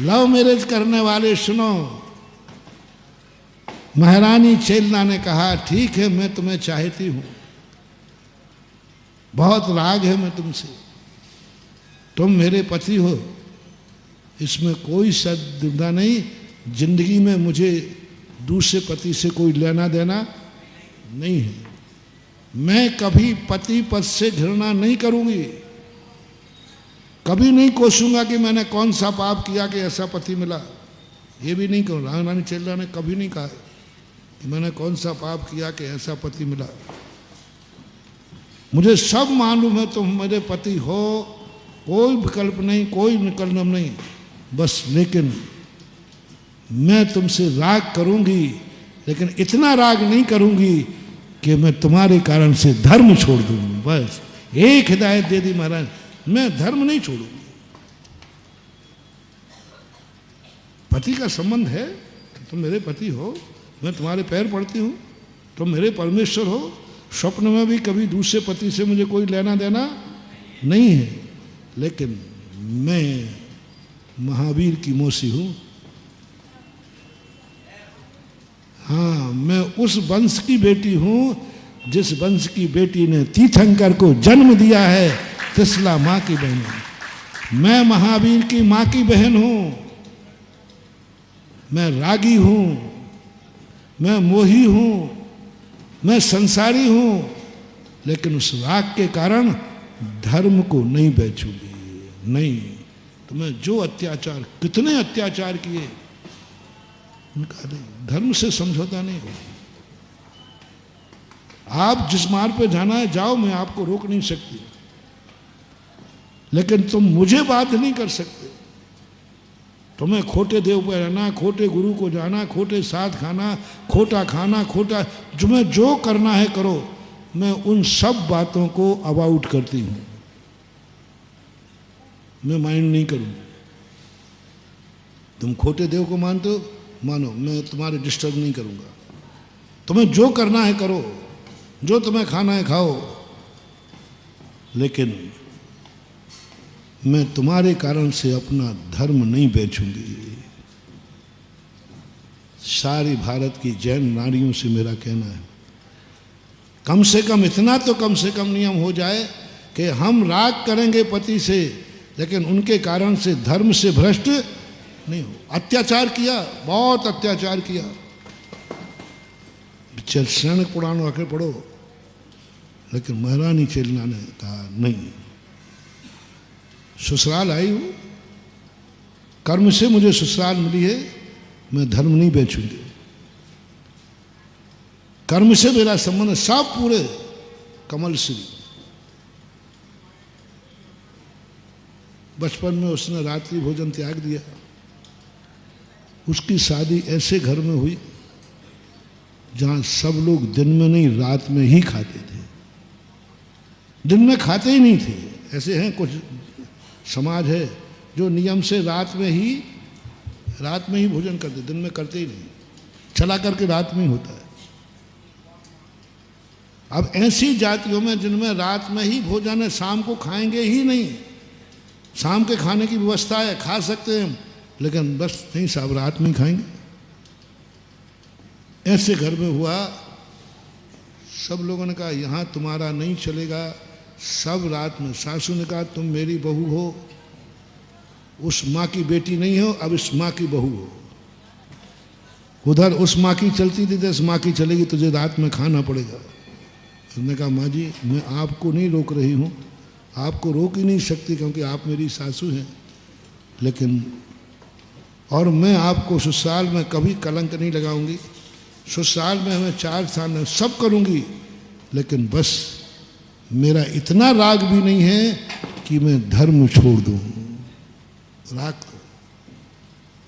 Love marriage करने वाले सुनो। महारानी चेलना ने कहा, ठीक है मैं तुम्हें चाहती हूं, बहुत राग है मैं तुमसे, तुम मेरे पति हो, इसमें कोई दुविधा नहीं। जिंदगी में मुझे दूसरे पति से कोई लेना देना नहीं है। मैं कभी पति पद से घृणा नहीं करूंगी, कभी नहीं कोसूंगा कि मैंने कौन सा पाप किया कि ऐसा पति मिला। ये भी नहीं कहूँ, रानी चेलना ने कभी नहीं कहा कि मैंने कौन सा पाप किया कि ऐसा पति मिला। मुझे सब मालूम है तुम मेरे पति हो, कोई विकल्प नहीं, कोई विकल्प नहीं, बस लेकिन मैं तुमसे राग करूंगी, लेकिन इतना राग नहीं करूंगी कि मैं तुम्हारे कारण से धर्म छोड़ दूंगी। बस एक हिदायत दे दी महाराज, मैं धर्म नहीं छोड़ूंगी। पति का संबंध है, तुम मेरे पति हो, मैं तुम्हारे पैर पड़ती हूं, तुम मेरे परमेश्वर हो, स्वप्न में भी कभी दूसरे पति से मुझे कोई लेना देना नहीं है, लेकिन मैं महावीर की मौसी हूं। हाँ, मैं उस वंश की बेटी हूं जिस वंश की बेटी ने तीर्थंकर को जन्म दिया है, त्रिशला मां की बहन हूं। मैं महावीर की मां की बहन हूं। मैं रागी हूं, मैं मोही हूं, मैं संसारी हूं, लेकिन उस राग के कारण धर्म को नहीं बेचूंगी। नहीं, तुम्हें जो अत्याचार, कितने अत्याचार किए उनका नहीं, धर्म से समझौता नहीं होगा। आप जिस मार्ग पे जाना है जाओ, मैं आपको रोक नहीं सकती, लेकिन तुम मुझे बाध्य नहीं कर सकते। तुम्हें खोटे देव पर रहना, खोटे गुरु को जाना, खोटे साथ खाना, खोटा खाना, खोटा, तुम्हें जो करना है करो, मैं उन सब बातों को अवॉइड करती हूं। मैं माइंड नहीं करूंगी। तुम खोटे देव को मानते हो, मानो, मैं तुम्हारे डिस्टर्ब नहीं करूंगा। तुम्हें जो करना है करो, जो तुम्हें खाना है खाओ, लेकिन मैं तुम्हारे कारण से अपना धर्म नहीं बेचूंगी। सारी भारत की जैन नारियों से मेरा कहना है, कम से कम इतना तो कम से कम नियम हो जाए कि हम राग करेंगे पति से, लेकिन उनके कारण से धर्म से भ्रष्ट नहीं हो। अत्याचार किया, बहुत अत्याचार किया, शरण पुराण आकर पढ़ो, लेकिन महारानी चेलना ने कहा नहीं, ससुराल आई हूं, कर्म से मुझे ससुराल मिली है, मैं धर्म नहीं बेचूंगी। कर्म से मेरा संबंध सब पूरे कमल श्री। बचपन में उसने रात्रि भोजन त्याग दिया। उसकी शादी ऐसे घर में हुई जहां सब लोग दिन में नहीं रात में ही खाते थे। दिन में खाते ही नहीं थे। ऐसे हैं कुछ समाज है जो नियम से रात में ही भोजन करते, दिन में करते ही नहीं, चला करके रात में ही होता है। अब ऐसी जातियों में जिनमें रात में ही भोजन है, शाम को खाएंगे ही नहीं। शाम के खाने की व्यवस्था है, खा सकते हैं, लेकिन बस नहीं साहब रात में ही खाएंगे। ऐसे घर में हुआ, सब लोगों ने कहा यहाँ तुम्हारा नहीं चलेगा। सब रात में सासू ने कहा तुम मेरी बहू हो, उस माँ की बेटी नहीं हो, अब इस माँ की बहू हो। उधर उस माँ की चलती थी तो इस माँ की चलेगी, तुझे रात में खाना पड़ेगा। उसने कहा माँ जी मैं आपको नहीं रोक रही हूँ, आपको रोक ही नहीं सकती क्योंकि आप मेरी सासू हैं, लेकिन और मैं आपको ससुराल में कभी कलंक नहीं लगाऊंगी। ससुराल में हमें 4 साल में सब करूंगी, लेकिन बस मेरा इतना राग भी नहीं है कि मैं धर्म छोड़ दूं। राग को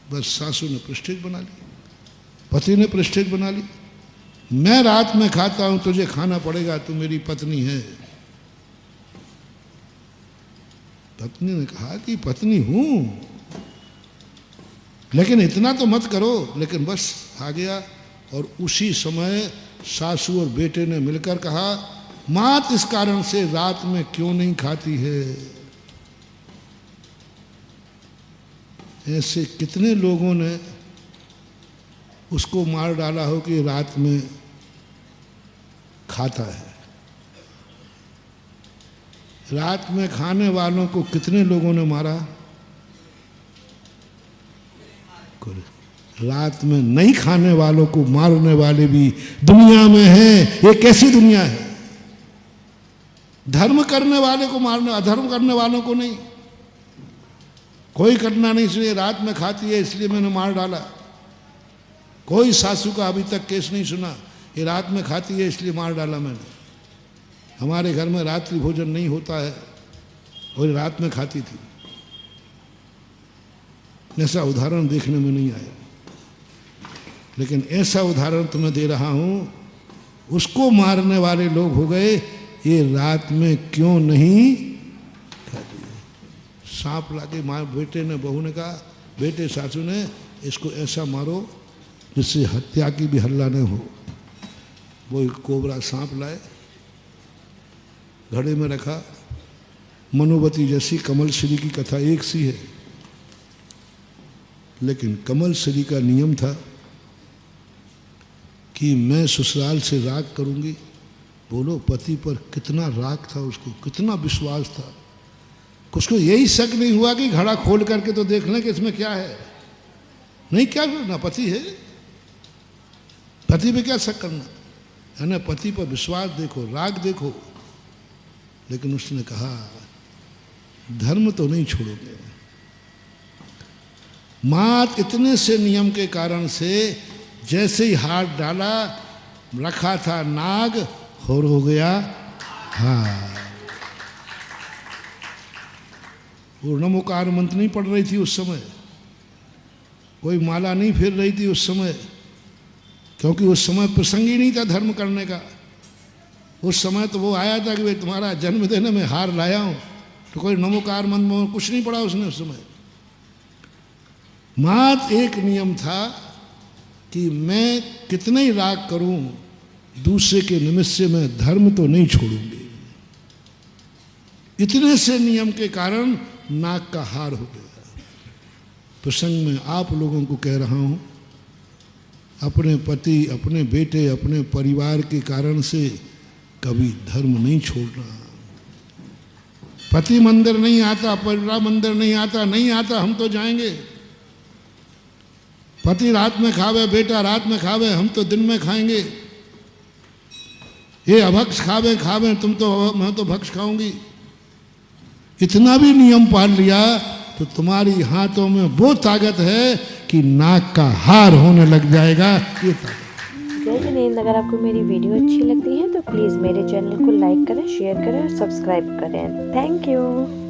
बस सासू ने प्रेस्टीज बना ली, पति ने प्रेस्टीज बना ली। मैं रात में खाता हूं, तुझे खाना पड़ेगा, तू मेरी पत्नी है। पत्नी ने कहा कि पत्नी हूं, लेकिन इतना तो मत करो। लेकिन बस आ गया। और उसी समय सासू और बेटे ने मिलकर कहा मात इस कारण से रात में क्यों नहीं खाती है। ऐसे कितने लोगों ने उसको मार डाला हो कि रात में खाता है। रात में खाने वालों को कितने लोगों ने मारा? रात में नहीं खाने वालों को मारने वाले भी दुनिया में हैं। ये कैसी दुनिया है? धर्म करने वाले को मारने, अधर्म करने वालों को नहीं। कोई करना नहीं इसलिए रात में खाती है इसलिए मैंने मार डाला। कोई सासू का अभी तक केस नहीं सुना, ये रात में खाती है इसलिए मार डाला मैंने। हमारे घर में रात्रि भोजन नहीं होता है और रात में खाती थी। ऐसा उदाहरण देखने में नहीं आया, लेकिन ऐसा उदाहरण तुम्हें दे रहा हूं, उसको मारने वाले लोग हो गए, ये रात में क्यों नहीं खाती। सांप लाके मार, बेटे ने बहू ने कहा, बेटे सासू ने, इसको ऐसा मारो जिससे हत्या की भी हल्ला न हो। वो कोबरा सांप लाए, घड़े में रखा। मनोवती जैसी कमल श्री की कथा एक सी है, लेकिन कमल श्री का नियम था कि मैं ससुराल से राग करूंगी। बोलो पति पर कितना राग था उसको, कितना विश्वास था। उसको यही शक नहीं हुआ कि घड़ा खोल करके तो देख लें कि इसमें क्या है। नहीं, क्या करना, पति है, पति पे क्या शक करना है ना। पति पर विश्वास देखो, राग देखो। लेकिन उसने कहा धर्म तो नहीं छोड़ोगे। मात इतने से नियम के कारण से जैसे ही हाथ डाला, रखा था नाग, और हो गया हाँ। वो नमोकार मंत्र नहीं पढ़ रही थी उस समय, कोई माला नहीं फेर रही थी उस समय, क्योंकि उस समय प्रसंग ही नहीं था धर्म करने का। उस समय तो वो आया था कि भाई तुम्हारा जन्मदिन है, मैं हार लाया हूं, तो कोई नमोकार मंत्र कुछ नहीं पढ़ा उसने उस समय। मात एक नियम था कि मैं कितना ही राग करूं, दूसरे के निमित्त से मैं धर्म तो नहीं छोड़ूंगी। इतने से नियम के कारण नाक का हार हो गया। प्रसंग में आप लोगों को कह रहा हूं, अपने पति, अपने बेटे, अपने परिवार के कारण से कभी धर्म नहीं छोड़ना। पति मंदिर नहीं आता, परिवार मंदिर नहीं आता, नहीं आता, हम तो जाएंगे। पति रात में खावे, बेटा रात में खावे, हम तो दिन में खाएंगे। ये अभक्ष खावे खावे, तुम तो, मैं तो भक्ष खाऊंगी। इतना भी नियम पाल लिया तो तुम्हारी हाथों में वो ताकत है कि नाक का हार होने लग जाएगा। ये ताकत। जय जिनेंद्र। अगर आपको मेरी वीडियो अच्छी लगती है तो प्लीज़ मेरे चैनल को लाइक करें, शेयर करें और सब्सक्राइब करें। Thank you.